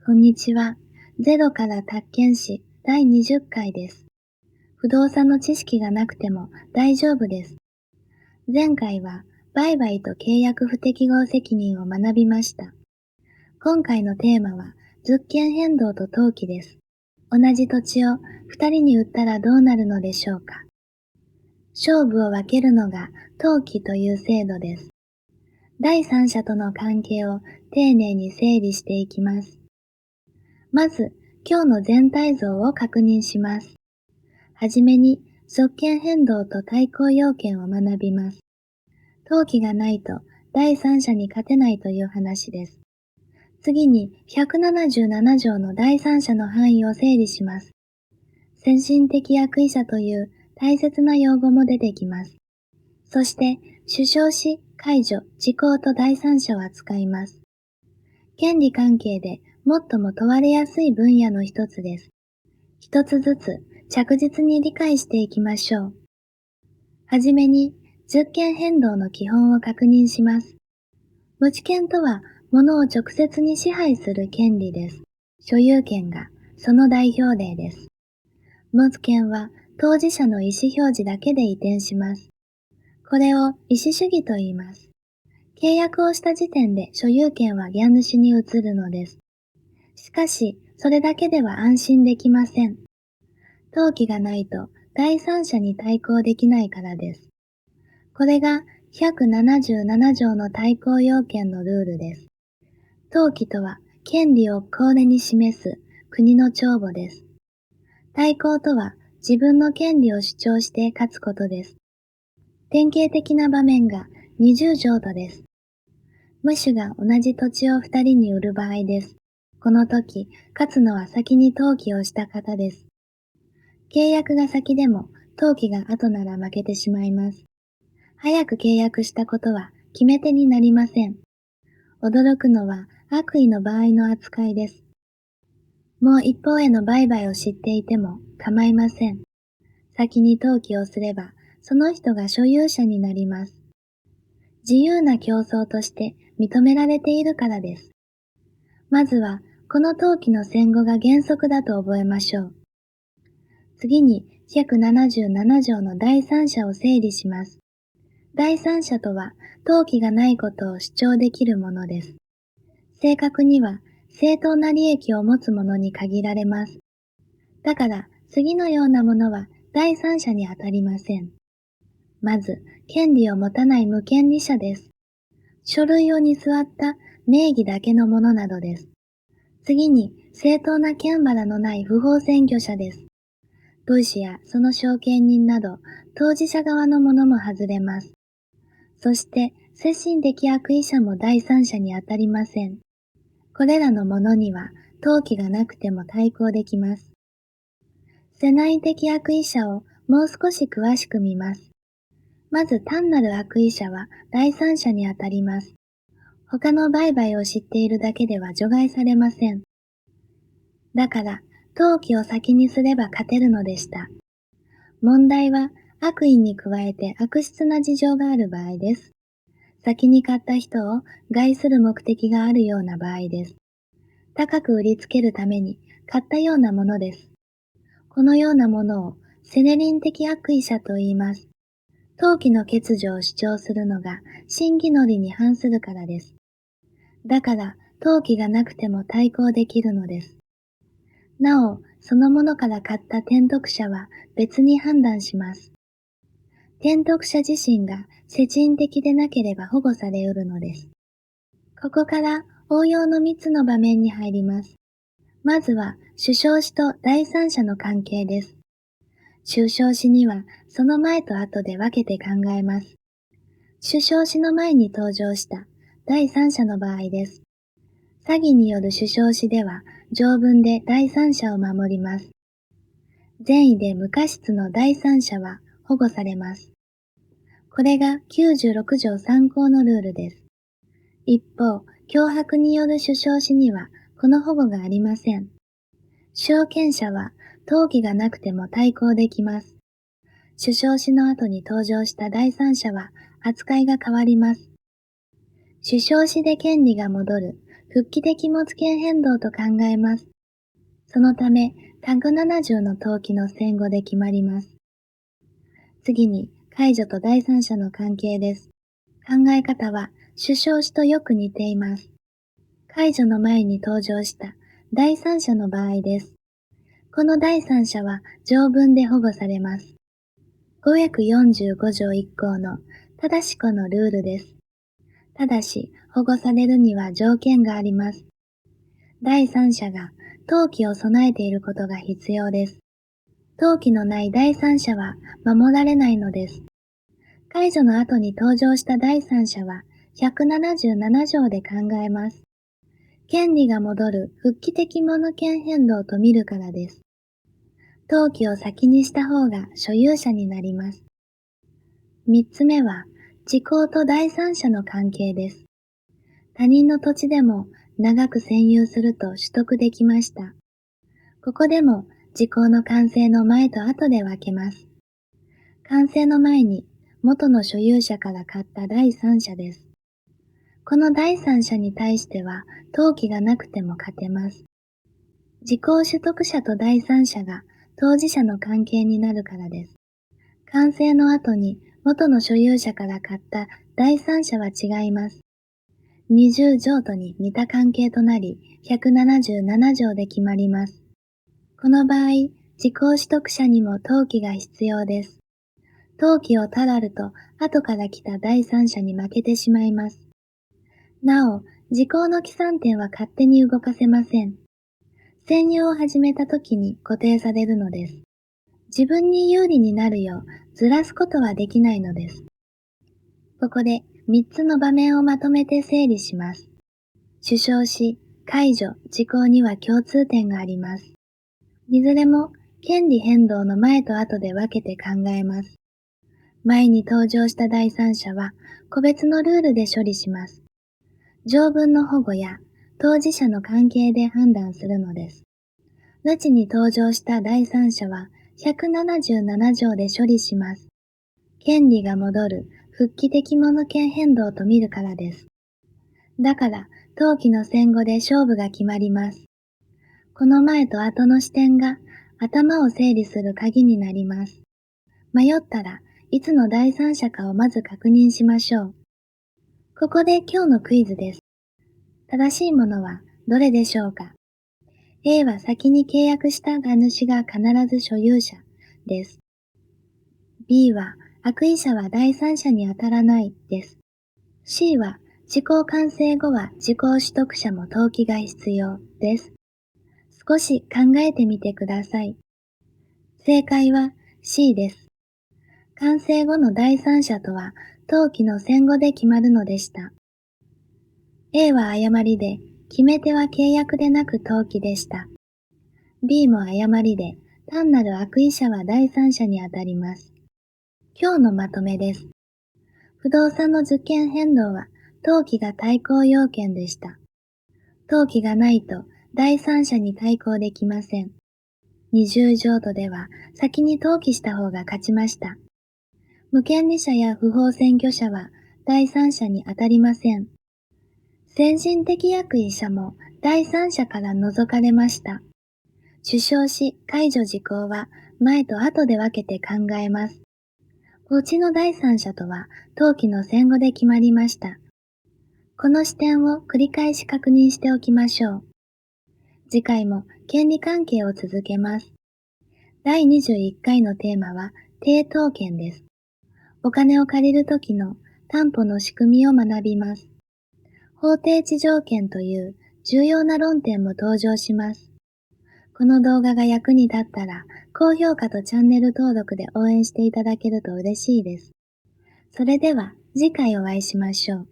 こんにちは。ゼロから宅建士第20回です。不動産の知識がなくても大丈夫です。前回は売買と契約不適合責任を学びました。今回のテーマは物件変動と登記です。同じ土地を2人に売ったらどうなるのでしょうか。勝負を分けるのが登記という制度です。第三者との関係を丁寧に整理していきます。まず、今日の全体像を確認します。はじめに、側権変動と対抗要件を学びます。登記がないと第三者に勝てないという話です。次に、177条の第三者の範囲を整理します。先進的役為者という大切な用語も出てきます。そして、主張し、解除、時効と第三者を扱います。権利関係で最も問われやすい分野の一つです。一つずつ着実に理解していきましょう。はじめに、物件変動の基本を確認します。物権とは、物を直接に支配する権利です。所有権がその代表例です。物権は当事者の意思表示だけで移転します。これを意思主義と言います。契約をした時点で所有権は家主に移るのです。しかし、それだけでは安心できません。登記がないと第三者に対抗できないからです。これが177条の対抗要件のルールです。登記とは権利を公例に示す国の帳簿です。対抗とは自分の権利を主張して勝つことです。典型的な場面が20条とです。無主が同じ土地を2人に売る場合です。この時、勝つのは先に登記をした方です。契約が先でも登記が後なら負けてしまいます。早く契約したことは決め手になりません。驚くのは悪意の場合の扱いです。もう一方への売買を知っていても構いません。先に登記をすれば、その人が所有者になります。自由な競争として認められているからです。まずは、この登記の戦後が原則だと覚えましょう。次に、177条の第三者を整理します。第三者とは、登記がないことを主張できるものです。正確には、正当な利益を持つものに限られます。だから、次のようなものは第三者にあたりません。まず、権利を持たない無権利者です。書類をに座った名義だけのものなどです。次に、正当な権柄のない不法占拠者です。物資やその証券人など、当事者側のものも外れます。そして、精神的悪意者も第三者にあたりません。これらのものには、登記がなくても対抗できます。世内的悪意者をもう少し詳しく見ます。まず単なる悪意者は第三者にあたります。他の売買を知っているだけでは除外されません。だから、登記を先にすれば勝てるのでした。問題は、悪意に加えて悪質な事情がある場合です。先に買った人を害する目的があるような場合です。高く売りつけるために買ったようなものです。このようなものをセネリン的悪意者と言います。登記の欠如を主張するのが真偽の理に反するからです。だから、登記がなくても対抗できるのです。なお、そのものから買った転得者は別に判断します。転得者自身が世人的でなければ保護されうるのです。ここから応用の3つの場面に入ります。まずは、主証子と第三者の関係です。主証子には、その前と後で分けて考えます。主証子の前に登場した第三者の場合です。詐欺による主証子では、条文で第三者を守ります。善意で無過失の第三者は保護されます。これが96条3項のルールです。一方、脅迫による主証子には、この保護がありません。証券者は、登記がなくても対抗できます。主証子の後に登場した第三者は、扱いが変わります。主証子で権利が戻る、復帰的没権変動と考えます。そのため、170の登記の戦後で決まります。次に、解除と第三者の関係です。考え方は、主唱子とよく似ています。解除の前に登場した第三者の場合です。この第三者は条文で保護されます。語訳45条1項のただしこのルールです。ただし、保護されるには条件があります。第三者が登記を備えていることが必要です。登記のない第三者は守られないのです。解除の後に登場した第三者は177条で考えます。権利が戻る復帰的物権変動と見るからです。登記を先にした方が所有者になります。三つ目は、時効と第三者の関係です。他人の土地でも長く占有すると取得できました。ここでも時効の完成の前と後で分けます。完成の前に元の所有者から買った第三者です。この第三者に対しては登記がなくても勝てます。時効取得者と第三者が当事者の関係になるからです。完成の後に元の所有者から買った第三者は違います。20条とに似た関係となり、177条で決まります。この場合、時効取得者にも登記が必要です。登記をたらると、後から来た第三者に負けてしまいます。なお、時効の起算点は勝手に動かせません。占有を始めた時に固定されるのです。自分に有利になるようずらすことはできないのです。ここで3つの場面をまとめて整理します。主張し、解除、時効には共通点があります。いずれも権利変動の前と後で分けて考えます。前に登場した第三者は個別のルールで処理します。条文の保護や当事者の関係で判断するのです。後に登場した第三者は177条で処理します。権利が戻る復帰的物権変動と見るからです。だから、登記の戦後で勝負が決まります。この前と後の視点が頭を整理する鍵になります。迷ったらいつの第三者かをまず確認しましょう。ここで今日のクイズです。正しいものはどれでしょうか？ A は先に契約したが主が必ず所有者です。B は悪意者は第三者に当たらないです。C は時効完成後は時効取得者も登記が必要です。少し考えてみてください。正解は C です。完成後の第三者とは登記の戦後で決まるのでした。A は誤りで、決め手は契約でなく登記でした。B も誤りで、単なる悪意者は第三者にあたります。今日のまとめです。不動産の受権変動は、登記が対抗要件でした。登記がないと、第三者に対抗できません。20条とでは、先に登記した方が勝ちました。無権利者や不法占拠者は、第三者にあたりません。先人的悪意者も第三者から除かれました。主張し解除事項は前と後で分けて考えます。こっちの第三者とは登記の戦後で決まりました。この視点を繰り返し確認しておきましょう。次回も権利関係を続けます。第21回のテーマは抵当権です。お金を借りるときの担保の仕組みを学びます。法定地条件という重要な論点も登場します。この動画が役に立ったら、高評価とチャンネル登録で応援していただけると嬉しいです。それでは次回お会いしましょう。